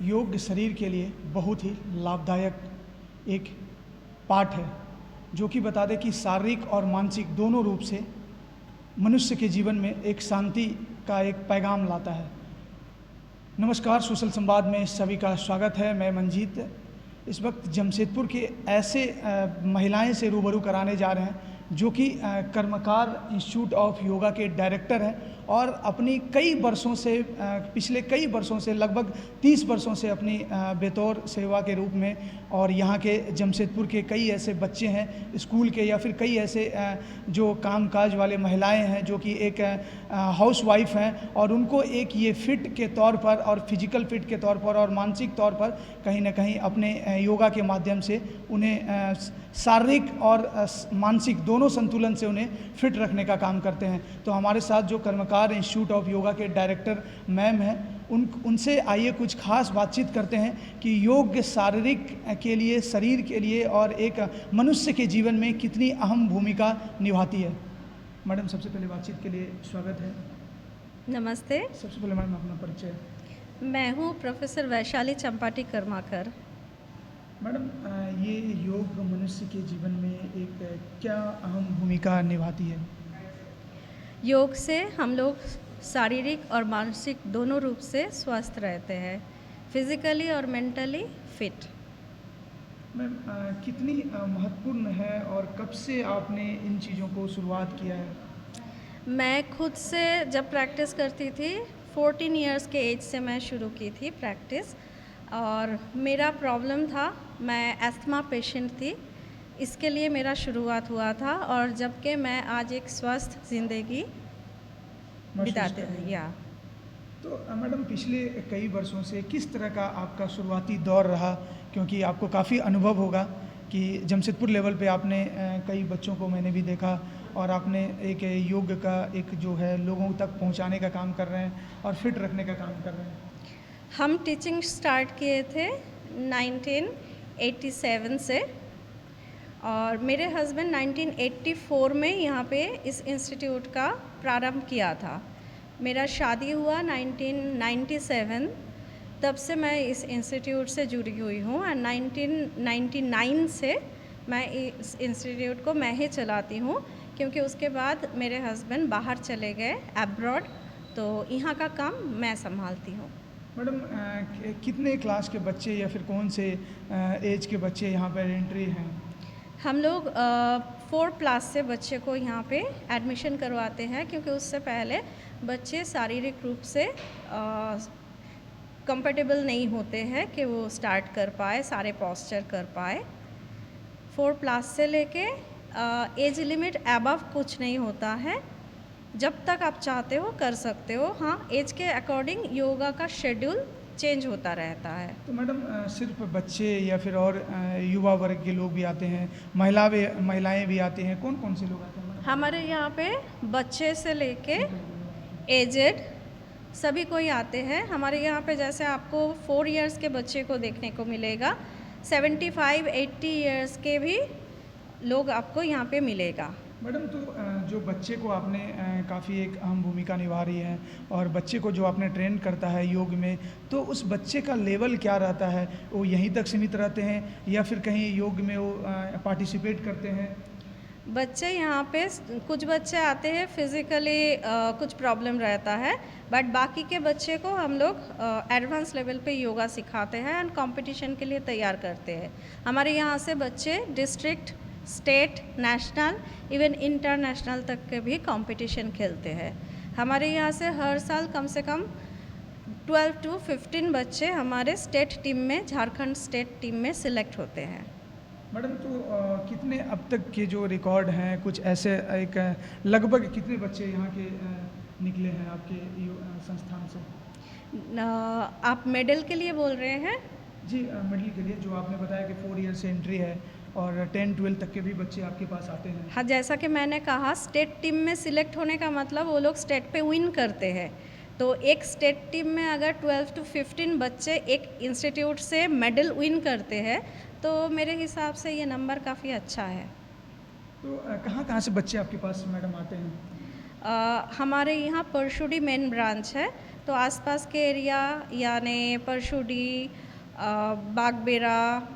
योग शरीर के लिए बहुत ही लाभदायक एक पाठ है जो कि बता दे कि शारीरिक और मानसिक दोनों रूप से मनुष्य के जीवन में एक शांति का एक पैगाम लाता है। नमस्कार, सोशल संवाद में सभी का स्वागत है। मैं मंजीत इस वक्त जमशेदपुर के ऐसे महिलाएं से रूबरू कराने जा रहे हैं जो कि कर्मकार इंस्टीट्यूट ऑफ योगा के डायरेक्टर हैं और अपनी कई वर्षों से पिछले कई वर्षों से लगभग 30 वर्षों से अपनी बेतौर सेवा के रूप में और यहाँ के जमशेदपुर के कई ऐसे बच्चे हैं स्कूल के या फिर कई ऐसे जो कामकाज वाले महिलाएं हैं जो कि एक हाउस वाइफ हैं और उनको एक ये फिट के तौर पर और फिजिकल फिट के तौर पर और मानसिक तौर पर कहीं ना कहीं अपने योगा के माध्यम से उन्हें शारीरिक और मानसिक दोनों संतुलन से उन्हें फिट रखने का काम करते हैं। तो हमारे साथ जो कर्मकार इंस्टीट्यूट ऑफ योगा के डायरेक्टर मैम हैं उनसे आइए कुछ खास बातचीत करते हैं कि योग शारीरिक के लिए, शरीर के लिए और एक मनुष्य के जीवन में कितनी अहम भूमिका निभाती है। मैडम, सबसे पहले बातचीत के लिए स्वागत है। नमस्ते। सबसे पहले मैडम अपना परिचय। मैं हूँ प्रोफेसर वैशाली चंपाटी कर्माकर। मैडम, ये योग मनुष्य के जीवन में एक क्या अहम भूमिका निभाती है? योग से हम लोग शारीरिक और मानसिक दोनों रूप से स्वस्थ रहते हैं, फिजिकली और मेंटली फिट। मैम, कितनी महत्वपूर्ण है और कब से आपने इन चीज़ों को शुरुआत किया है? मैं खुद से जब प्रैक्टिस करती थी 14 इयर्स के एज से मैं शुरू की थी प्रैक्टिस। और मेरा प्रॉब्लम था, मैं एस्थमा पेशेंट थी, इसके लिए मेरा शुरुआत हुआ था और जबकि मैं आज एक स्वस्थ ज़िंदगी बिताते हैं। या तो मैडम, पिछले कई वर्षों से किस तरह का आपका शुरुआती दौर रहा, क्योंकि आपको काफ़ी अनुभव होगा कि जमशेदपुर लेवल पे आपने कई बच्चों को मैंने भी देखा और आपने एक योग का एक जो है लोगों तक पहुंचाने का काम कर रहे हैं और फिट रखने का काम कर रहे हैं। हम टीचिंग स्टार्ट किए थे 1987 से और मेरे हस्बैंड 1984 में यहाँ पे इस इंस्टीट्यूट का प्रारंभ किया था। मेरा शादी हुआ 1997, तब से मैं इस इंस्टीट्यूट से जुड़ी हुई हूँ और 1999 से मैं इस इंस्टीट्यूट को मैं ही चलाती हूँ क्योंकि उसके बाद मेरे हस्बैंड बाहर चले गए अब्रॉड, तो यहाँ का काम मैं संभालती हूँ। मैडम, कितने क्लास के बच्चे या फिर कौन से एज के बच्चे यहाँ पर एंट्री हैं? हम लोग 4+ से बच्चे को यहाँ पे एडमिशन करवाते हैं क्योंकि उससे पहले बच्चे शारीरिक रूप से कंफर्टेबल नहीं होते हैं कि वो स्टार्ट कर पाए, सारे पोस्चर कर पाए। 4+ से लेके एज लिमिट अबव कुछ नहीं होता है, जब तक आप चाहते हो कर सकते हो। हाँ, एज के अकॉर्डिंग योगा का शेड्यूल चेंज होता रहता है। तो मैडम, सिर्फ बच्चे या फिर और युवा वर्ग के लोग भी आते हैं, महिलाएं भी आती हैं, कौन कौन से लोग आते हैं मैडम? हमारे यहाँ पे बच्चे से लेके एजेड सभी कोई आते हैं। हमारे यहाँ पे जैसे आपको 4 इयर्स के बच्चे को देखने को मिलेगा, 75-80 इयर्स के भी लोग आपको यहाँ पे मिलेगा। मैडम, तो जो बच्चे को आपने काफ़ी एक अहम भूमिका निभा रही है और बच्चे को जो आपने ट्रेन करता है योग में, तो उस बच्चे का लेवल क्या रहता है? वो यहीं तक सीमित रहते हैं या फिर कहीं योग में वो पार्टिसिपेट करते हैं? बच्चे यहाँ पे कुछ बच्चे आते हैं फिज़िकली कुछ प्रॉब्लम रहता है, बट बाकी के बच्चे को हम लोग एडवांस लेवल पे योगा सिखाते हैं एंड कंपटीशन के लिए तैयार करते हैं। हमारे यहाँ से बच्चे district, state, national, even international तक के भी कंपटीशन खेलते हैं। हमारे यहाँ से हर साल कम से कम 12 to 15 बच्चे हमारे स्टेट टीम में, झारखंड स्टेट टीम में सिलेक्ट होते हैं। मैडम, तो कितने अब तक के जो रिकॉर्ड हैं, कुछ ऐसे एक लगभग कितने बच्चे यहाँ के निकले हैं आपके संस्थान से? आप मेडल के लिए बोल रहे हैं? जी, मेडल के लिए। जो आपने बताया कि 4 ईयर से एंट्री है और 10-12 तक के भी बच्चे आपके पास आते हैं। हाँ, जैसा कि मैंने कहा, स्टेट टीम में सिलेक्ट होने का मतलब वो लोग स्टेट पे विन करते हैं। तो एक स्टेट टीम में अगर 12 to 15 बच्चे एक इंस्टीट्यूट से मेडल विन करते हैं तो मेरे हिसाब से ये नंबर काफ़ी अच्छा है। तो कहाँ कहाँ से बच्चे आपके पास मैडम आते हैं? हमारे यहाँ परशुडी मेन ब्रांच है, तो आसपास के एरिया यानी परशुडी, बागबेरा,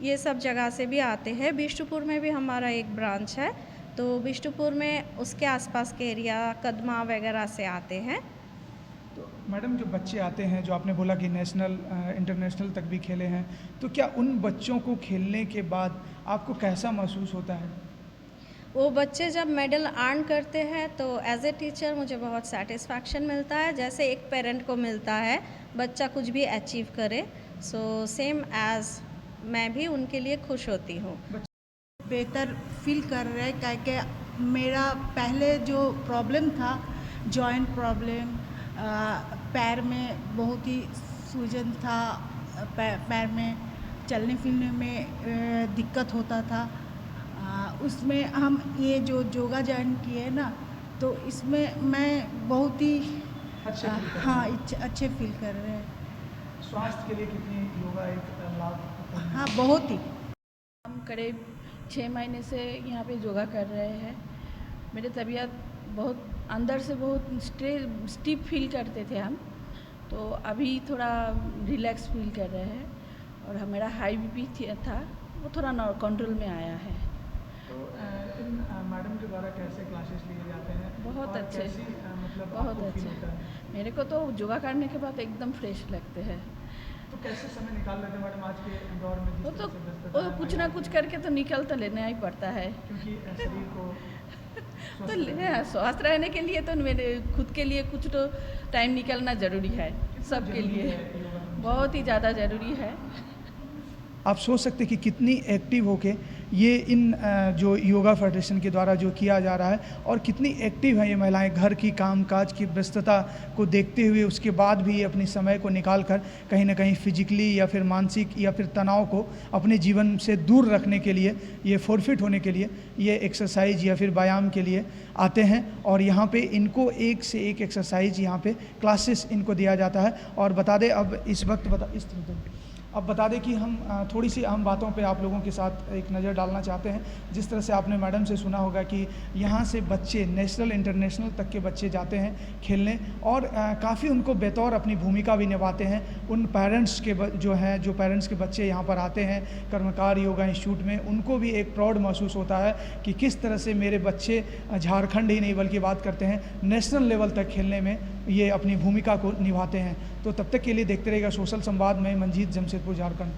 ये सब जगह से भी आते हैं। बिष्टुपुर में भी हमारा एक ब्रांच है, तो बिष्टुपुर में उसके आसपास के एरिया कदमा वगैरह से आते हैं। तो मैडम जो बच्चे आते हैं, जो आपने बोला कि नेशनल इंटरनेशनल तक भी खेले हैं, तो क्या उन बच्चों को खेलने के बाद आपको कैसा महसूस होता है? वो बच्चे जब मेडल अर्न करते हैं तो एज ए टीचर मुझे बहुत सेटिस्फैक्शन मिलता है, जैसे एक पेरेंट को मिलता है बच्चा कुछ भी अचीव करे। सो सेम एज मैं भी उनके लिए खुश होती हूँ। बेहतर फील कर रहे हैं, क्योंकि मेरा पहले जो प्रॉब्लम था, जॉइंट प्रॉब्लम, पैर में बहुत ही सूजन था, पैर में चलने फिरने में दिक्कत होता था। उसमें हम ये जो योगा ज्वाइन किए ना, तो इसमें मैं बहुत ही अच्छे फील कर रहे हैं। स्वास्थ्य के लिए कितनी योगा एक लाभ? हाँ, बहुत ही। हम करीब 6 महीने से यहाँ पे योगा कर रहे हैं। मेरी तबीयत बहुत अंदर से बहुत स्टिफ फील करते थे हम, तो अभी थोड़ा रिलैक्स फील कर रहे हैं। और हमारा हाई बीपी था, वो थोड़ा कंट्रोल में आया है। तो इन मैडम के द्वारा कैसे क्लासेस लिए जाते हैं? बहुत अच्छे, मतलब बहुत आपको फील अच्छे। होता है? मेरे को तो योगा करने के बाद एकदम फ्रेश लगते हैं। तो कैसे समय निकाल लेते हैं मैडम आज के दौर में, जिस वो तरह तो से व्यस्तता वो है कुछ ना कुछ करके तो निकल तो लेना ही पड़ता है। क्योंकि शरीर को तो स्वस्थ रहने के लिए तो मेरे खुद के लिए कुछ तो टाइम निकलना ज़रूरी है, सबके लिए बहुत ही ज़्यादा ज़रूरी है। आप सोच सकते कि कितनी एक्टिव होके ये इन जो योगा फेडरेशन के द्वारा जो किया जा रहा है, और कितनी एक्टिव है ये महिलाएं, घर की कामकाज की व्यस्तता को देखते हुए उसके बाद भी ये अपने समय को निकाल कर कहीं ना कहीं फिजिकली या फिर मानसिक या फिर तनाव को अपने जीवन से दूर रखने के लिए, ये फोरफिट होने के लिए ये एक्सरसाइज या फिर व्यायाम के लिए आते हैं। और यहाँ पे इनको एक से एक एक्सरसाइज यहाँ पे क्लासेस इनको दिया जाता है। और बता दें अब इस वक्त अब बता दें कि हम थोड़ी सी अहम बातों पे आप लोगों के साथ एक नज़र डालना चाहते हैं। जिस तरह से आपने मैडम से सुना होगा कि यहाँ से बच्चे नेशनल इंटरनेशनल तक के बच्चे जाते हैं खेलने, और काफ़ी उनको बेतौर अपनी भूमिका भी निभाते हैं। उन पेरेंट्स के जो पेरेंट्स के बच्चे यहाँ पर आते हैं कर्मकार योगा इंस्टीट्यूट में, उनको भी एक प्राउड महसूस होता है कि किस तरह से मेरे बच्चे झारखंड ही नहीं बल्कि बात करते हैं नेशनल लेवल तक खेलने में ये अपनी भूमिका को निभाते हैं। तो तब तक के लिए देखते रहिएगा सोशल संवाद में। मंजीत, जमशेदपुर, झारखंड।